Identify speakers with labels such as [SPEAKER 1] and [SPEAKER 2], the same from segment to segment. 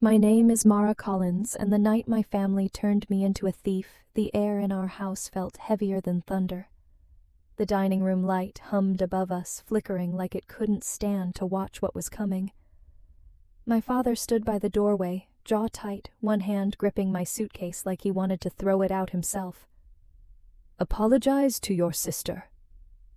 [SPEAKER 1] My name is Mara Collins, and the night my family turned me into a thief, the air in our house felt heavier than thunder. The dining room light hummed above us, flickering like it couldn't stand to watch what was coming. My father stood by the doorway, jaw tight, one hand gripping my suitcase like he wanted to throw it out himself. "Apologize to your sister,"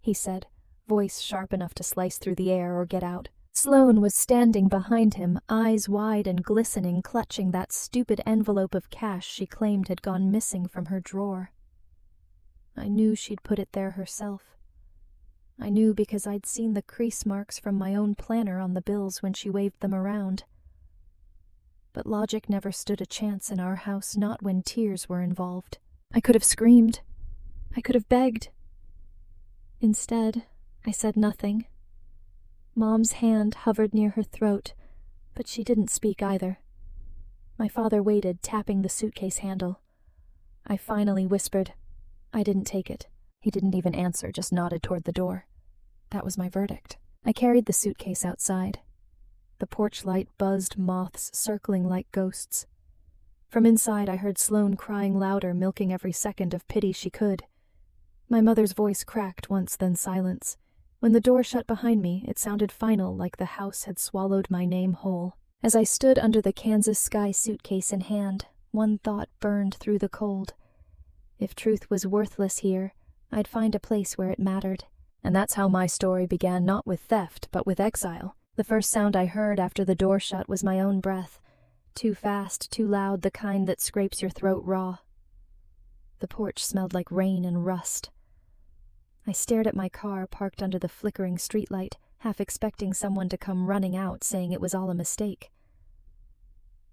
[SPEAKER 1] he said, voice sharp enough to slice through the air or get out. Sloane was standing behind him, eyes wide and glistening, clutching that stupid envelope of cash she claimed had gone missing from her drawer. I knew she'd put it there herself. I knew because I'd seen the crease marks from my own planner on the bills when she waved them around. But logic never stood a chance in our house, not when tears were involved. I could have screamed. I could have begged. Instead, I said nothing. Mom's hand hovered near her throat, but she didn't speak either. My father waited, tapping the suitcase handle. I finally whispered, "I didn't take it." He didn't even answer, just nodded toward the door. That was my verdict. I carried the suitcase outside. The porch light buzzed moths circling like ghosts. From inside I heard Sloane crying louder, milking every second of pity she could. My mother's voice cracked once, then silence. When the door shut behind me, it sounded final, like the house had swallowed my name whole. As I stood under the Kansas sky suitcase in hand, one thought burned through the cold. If truth was worthless here, I'd find a place where it mattered. And that's how my story began, not with theft, but with exile. The first sound I heard after the door shut was my own breath. Too fast, too loud, the kind that scrapes your throat raw. The porch smelled like rain and rust. I stared at my car parked under the flickering streetlight, half expecting someone to come running out, saying it was all a mistake.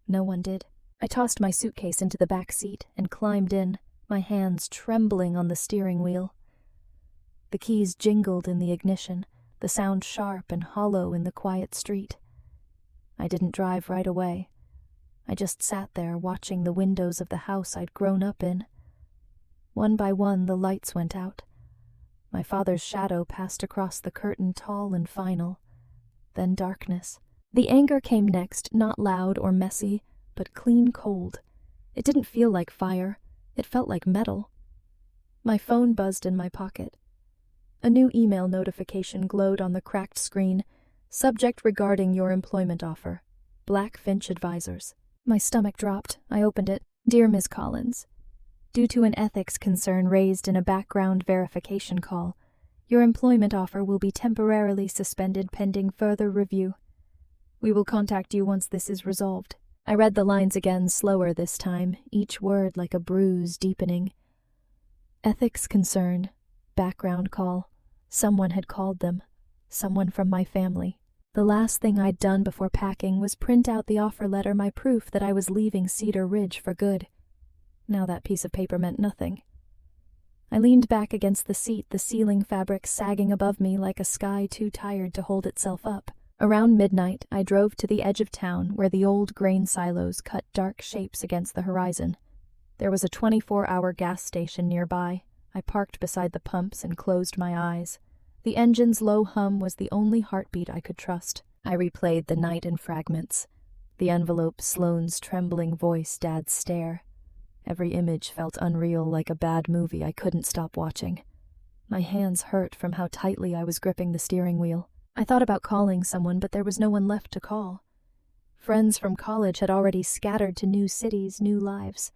[SPEAKER 1] No one did. I tossed my suitcase into the back seat and climbed in, my hands trembling on the steering wheel. The keys jingled in the ignition, the sound sharp and hollow in the quiet street. I didn't drive right away. I just sat there watching the windows of the house I'd grown up in. One by one the lights went out. My father's shadow passed across the curtain, tall and final. Then darkness. The anger came next, not loud or messy, but clean cold. It didn't feel like fire. It felt like metal. My phone buzzed in my pocket. A new email notification glowed on the cracked screen. Subject regarding your employment offer. Blackfinch Advisors. My stomach dropped. I opened it. Dear Ms. Collins, due to an ethics concern raised in a background verification call, your employment offer will be temporarily suspended pending further review. We will contact you once this is resolved. I read the lines again, slower this time, each word like a bruise deepening. Ethics concern, background call. Someone had called them. Someone from my family. The last thing I'd done before packing was print out the offer letter, my proof that I was leaving Cedar Ridge for good. Now that piece of paper meant nothing. I leaned back against the seat, the ceiling fabric sagging above me like a sky too tired to hold itself up. Around midnight, I drove to the edge of town where the old grain silos cut dark shapes against the horizon. There was a 24-hour gas station nearby. I parked beside the pumps and closed my eyes. The engine's low hum was the only heartbeat I could trust. I replayed the night in fragments. The envelope, Sloane's trembling voice, Dad's stare. Every image felt unreal, like a bad movie I couldn't stop watching. My hands hurt from how tightly I was gripping the steering wheel. I thought about calling someone, but there was no one left to call. Friends from college had already scattered to new cities, new lives.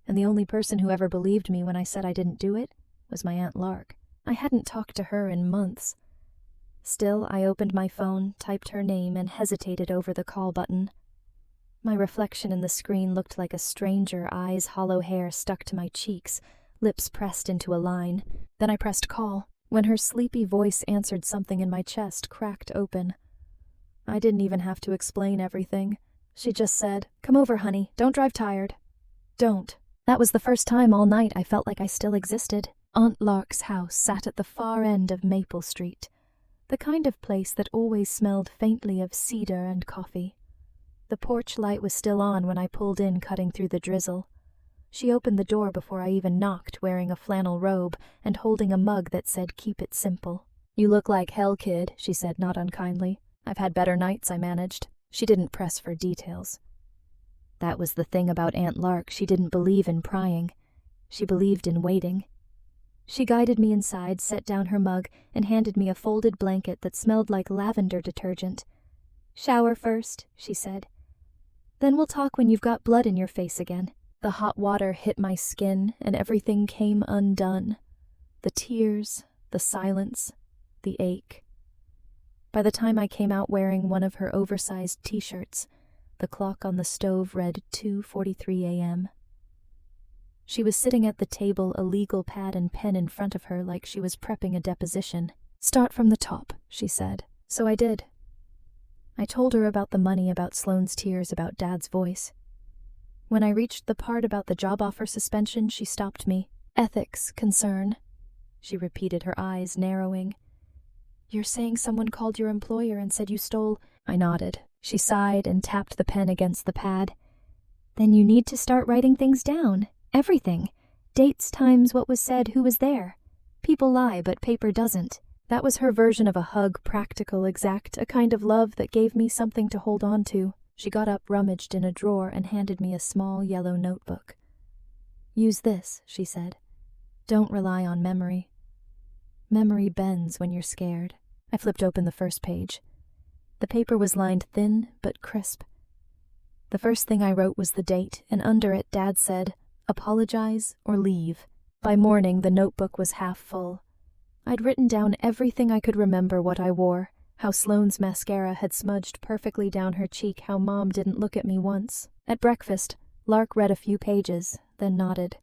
[SPEAKER 1] And the only person who ever believed me when I said I didn't do it was my Aunt Lark. I hadn't talked to her in months. Still, I opened my phone, typed her name, and hesitated over the call button. My reflection in the screen looked like a stranger, eyes, hollow hair stuck to my cheeks, lips pressed into a line. Then I pressed call. When her sleepy voice answered, something in my chest cracked open. I didn't even have to explain everything. She just said, "Come over, honey. Don't drive tired." Don't. That was the first time all night I felt like I still existed. Aunt Lark's house sat at the far end of Maple Street, the kind of place that always smelled faintly of cedar and coffee. The porch light was still on when I pulled in, cutting through the drizzle. She opened the door before I even knocked, wearing a flannel robe and holding a mug that said, "Keep it simple." "You look like hell, kid," she said, not unkindly. "I've had better nights," I managed. She didn't press for details. That was the thing about Aunt Lark. She didn't believe in prying. She believed in waiting. She guided me inside, set down her mug, and handed me a folded blanket that smelled like lavender detergent. "Shower first," she said. "Then we'll talk when you've got blood in your face again." The hot water hit my skin, and everything came undone. The tears, the silence, the ache. By the time I came out wearing one of her oversized t-shirts, the clock on the stove read 2:43 a.m. She was sitting at the table, a legal pad and pen in front of her like she was prepping a deposition. "Start from the top," she said. So I did. I told her about the money, about Sloane's tears, about Dad's voice. When I reached the part about the job offer suspension, she stopped me. "Ethics, concern," she repeated, her eyes narrowing. "You're saying someone called your employer and said you stole—" I nodded. She sighed and tapped the pen against the pad. "Then you need to start writing things down. Everything. Dates, times, what was said, who was there. People lie, but paper doesn't." That was her version of a hug, practical, exact, a kind of love that gave me something to hold on to. She got up, rummaged in a drawer, and handed me a small yellow notebook. "Use this," she said. "Don't rely on memory. Memory bends when you're scared." I flipped open the first page. The paper was lined thin but crisp. The first thing I wrote was the date, and under it Dad said, "Apologize or leave." By morning, the notebook was half full. I'd written down everything I could remember, what I wore, how Sloane's mascara had smudged perfectly down her cheek, how Mom didn't look at me once. At breakfast, Lark read a few pages, then nodded.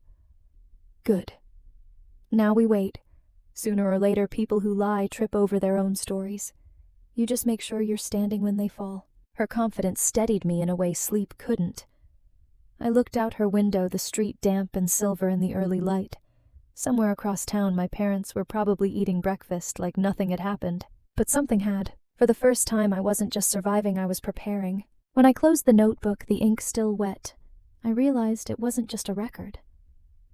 [SPEAKER 1] "Good. Now we wait. Sooner or later, people who lie trip over their own stories. You just make sure you're standing when they fall." Her confidence steadied me in a way sleep couldn't. I looked out her window, the street damp and silver in the early light. Somewhere across town, my parents were probably eating breakfast like nothing had happened. But something had. For the first time, I wasn't just surviving, I was preparing. When I closed the notebook, the ink still wet, I realized it wasn't just a record.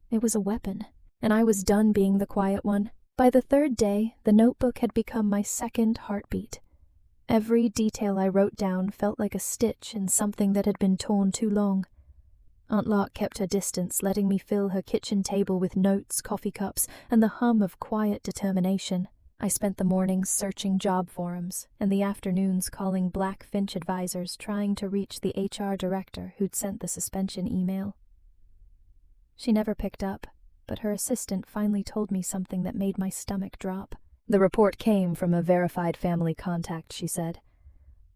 [SPEAKER 1] It was a weapon, and I was done being the quiet one. By the third day, the notebook had become my second heartbeat. Every detail I wrote down felt like a stitch in something that had been torn too long. Aunt Lark kept her distance, letting me fill her kitchen table with notes, coffee cups, and the hum of quiet determination. I spent the mornings searching job forums, and the afternoons calling Black Finch advisors, trying to reach the HR director who'd sent the suspension email. She never picked up, but her assistant finally told me something that made my stomach drop. "The report came from a verified family contact," she said.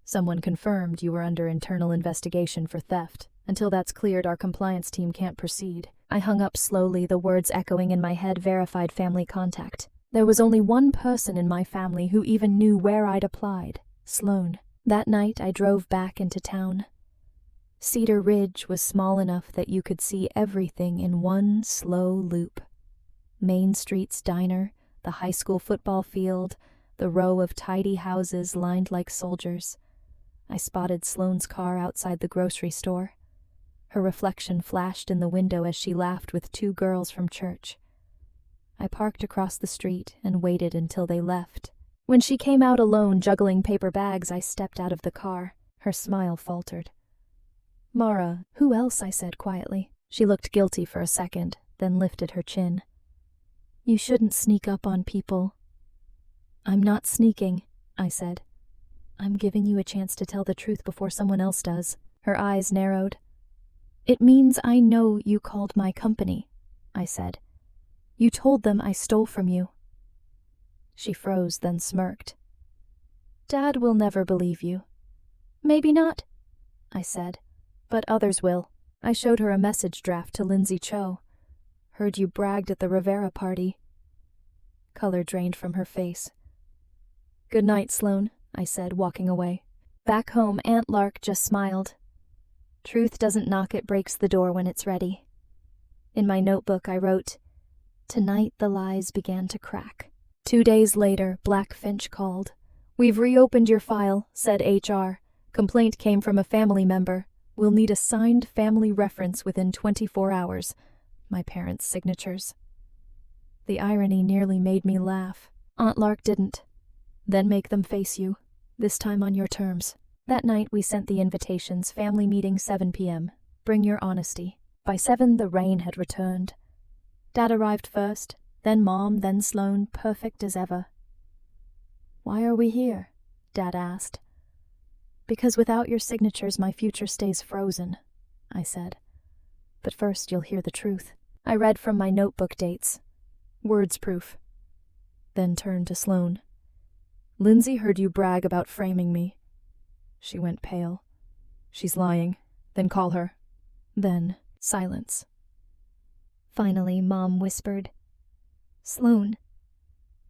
[SPEAKER 1] "Someone confirmed you were under internal investigation for theft. Until that's cleared, our compliance team can't proceed." I hung up slowly, the words echoing in my head, verified family contact. There was only one person in my family who even knew where I'd applied, Sloane. That night, I drove back into town. Cedar Ridge was small enough that you could see everything in one slow loop. Main Street's diner, the high school football field, the row of tidy houses lined like soldiers. I spotted Sloane's car outside the grocery store. Her reflection flashed in the window as she laughed with two girls from church. I parked across the street and waited until they left. When she came out alone, juggling paper bags, I stepped out of the car. Her smile faltered. "Mara, who else?" I said quietly. She looked guilty for a second, then lifted her chin. "You shouldn't sneak up on people." "I'm not sneaking," I said. "I'm giving you a chance to tell the truth before someone else does." Her eyes narrowed. "It means I know you called my company," I said. "You told them I stole from you." She froze, then smirked. "Dad will never believe you." "Maybe not," I said, "but others will." I showed her a message draft to Lindsay Cho. "Heard you bragged at the Rivera party." Color drained from her face. "Good night, Sloane," I said, walking away. Back home, Aunt Lark just smiled. Truth doesn't knock, it breaks the door when it's ready. In my notebook, I wrote, "Tonight the lies began to crack." 2 days later, Black Finch called. "We've reopened your file," said HR. "Complaint came from a family member. We'll need a signed family reference within 24 hours. My parents' signatures." The irony nearly made me laugh. Aunt Lark didn't. "Then make them face you. This time on your terms." That night we sent the invitations, family meeting 7 p.m. Bring your honesty. By 7, the rain had returned. Dad arrived first, then Mom, then Sloane, perfect as ever. Why are we here? Dad asked. Because without your signatures, my future stays frozen, I said. But first, you'll hear the truth. I read from my notebook dates. Words proof. Then turned to Sloane. Lindsay heard you brag about framing me. She went pale. She's lying. Then call her. Then silence. Finally, Mom whispered, Sloane,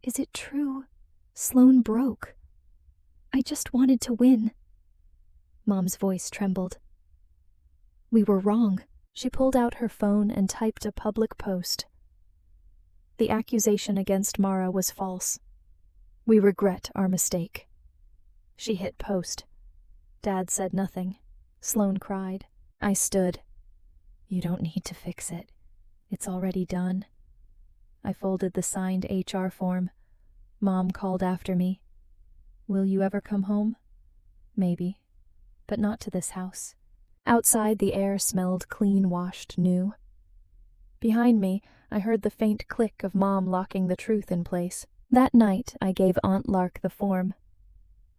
[SPEAKER 1] is it true? Sloane broke. I just wanted to win. Mom's voice trembled. We were wrong. She pulled out her phone and typed a public post. The accusation against Mara was false. We regret our mistake. She hit post. Dad said nothing. Sloane cried. I stood. You don't need to fix it. It's already done. I folded the signed HR form. Mom called after me. Will you ever come home? Maybe, but not to this house. Outside, the air smelled clean, washed, new. Behind me, I heard the faint click of Mom locking the truth in place. That night, I gave Aunt Lark the form.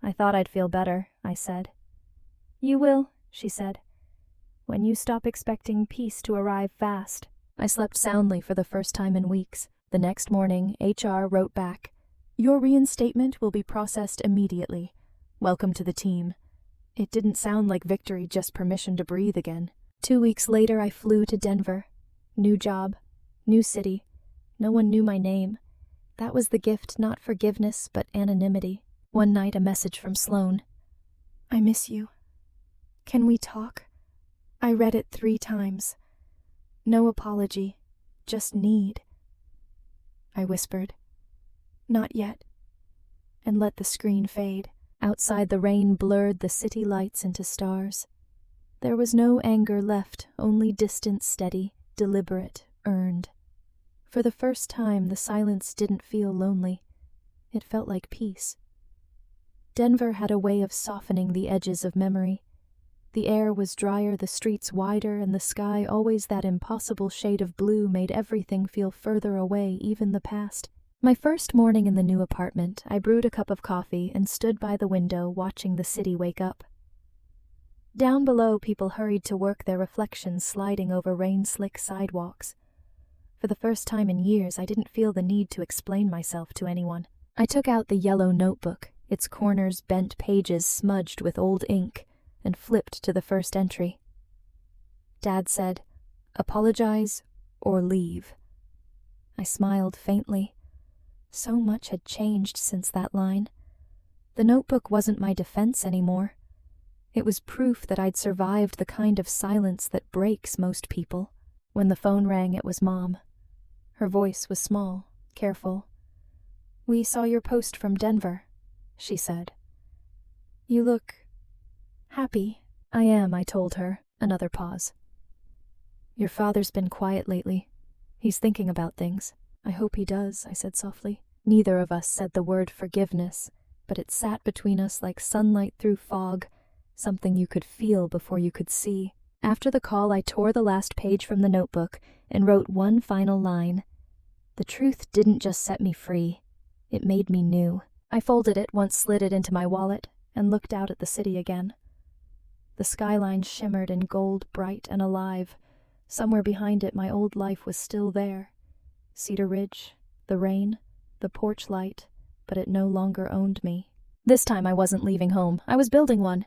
[SPEAKER 1] I thought I'd feel better, I said. You will, she said, when you stop expecting peace to arrive fast. I slept soundly for the first time in weeks. The next morning, HR wrote back, Your reinstatement will be processed immediately. Welcome to the team. It didn't sound like victory, just permission to breathe again. 2 weeks later, I flew to Denver. New job, new city. No one knew my name. That was the gift, not forgiveness, but anonymity. One night, a message from Sloane. I miss you. Can we talk? I read it 3 times. No apology, just need. I whispered, Not yet, and let the screen fade. Outside, the rain blurred the city lights into stars. There was no anger left, only distance, steady, deliberate, earned. For the first time, the silence didn't feel lonely. It felt like peace. Denver had a way of softening the edges of memory. The air was drier, the streets wider, and the sky, always that impossible shade of blue, made everything feel further away, even the past. My first morning in the new apartment, I brewed a cup of coffee and stood by the window watching the city wake up. Down below, people hurried to work, their reflections sliding over rain-slick sidewalks. For the first time in years, I didn't feel the need to explain myself to anyone. I took out the yellow notebook, its corners bent, pages smudged with old ink, and flipped to the first entry. Dad said, Apologize or leave. I smiled faintly. So much had changed since that line. The notebook wasn't my defense anymore. It was proof that I'd survived the kind of silence that breaks most people. When the phone rang, it was Mom. Her voice was small, careful. We saw your post from Denver, she said. You look happy. I am, I told her. Another pause. Your father's been quiet lately. He's thinking about things. I hope he does, I said softly. Neither of us said the word forgiveness, but it sat between us like sunlight through fog, something you could feel before you could see. After the call, I tore the last page from the notebook and wrote one final line. The truth didn't just set me free. It made me new. I folded it, once slid it into my wallet, and looked out at the city again. The skyline shimmered in gold, bright and alive. Somewhere behind it, my old life was still there. Cedar Ridge, the rain, the porch light, but it no longer owned me. This time I wasn't leaving home. I was building one.